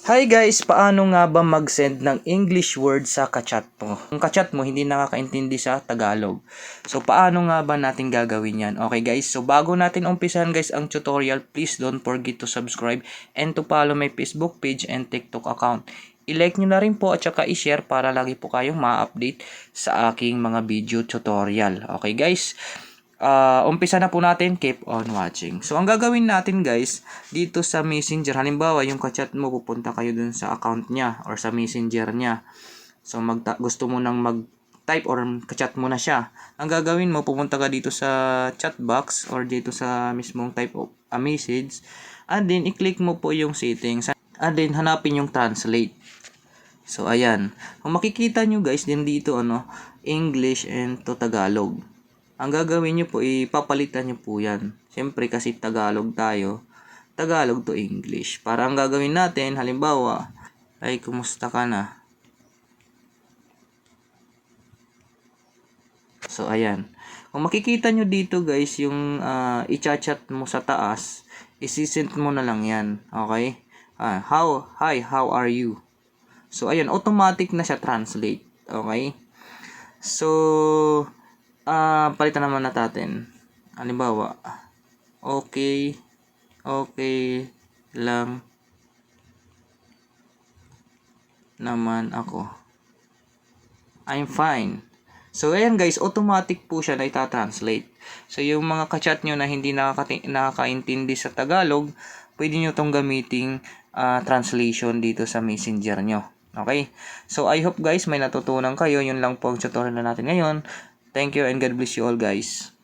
Hi guys, paano nga ba mag-send ng English word sa kachat mo? Kung kachat mo hindi nakakaintindi sa Tagalog. So paano nga ba natin gagawin yan? Okay guys, so bago natin umpisahan guys ang tutorial, please don't forget to subscribe and to follow my Facebook page and TikTok account. I-like nyo na rin po at saka i-share para lagi po kayong ma-update sa aking mga video tutorial. Okay guys? Umpisa na po natin, keep on watching. So, ang gagawin natin guys, dito sa messenger, halimbawa yung kachat mo, pupunta kayo dun sa account niya or sa messenger niya. So, gusto mo nang mag-type or kachat mo na siya. Ang gagawin mo, pupunta ka dito sa chat box or dito sa mismong type of a message. And then, i-click mo po yung settings. And then, hanapin yung translate. So, ayan. Kung makikita nyo guys, din dito, English and to Tagalog. Ang gagawin nyo po, ipapalitan nyo po yan. Siyempre, kasi Tagalog tayo. Tagalog to English. Para ang gagawin natin, halimbawa, ay, kumusta ka na? So, ayan. Kung makikita nyo dito guys, yung i-chat mo sa taas, isi-send mo na lang yan. Okay? Hi, how are you? So, ayan, automatic na siya translate. Okay? So, palitan naman natin. Halimbawa, okay lang naman ako. I'm fine. So, ayan guys, automatic po siya na itatranslate. So, yung mga kachat nyo na hindi nakakaintindi sa Tagalog, pwede nyo tong gamiting translation dito sa messenger nyo. Okay? So, I hope guys may natutunan kayo. Yun lang po ang tutorial na natin ngayon. Thank you and God bless you all guys.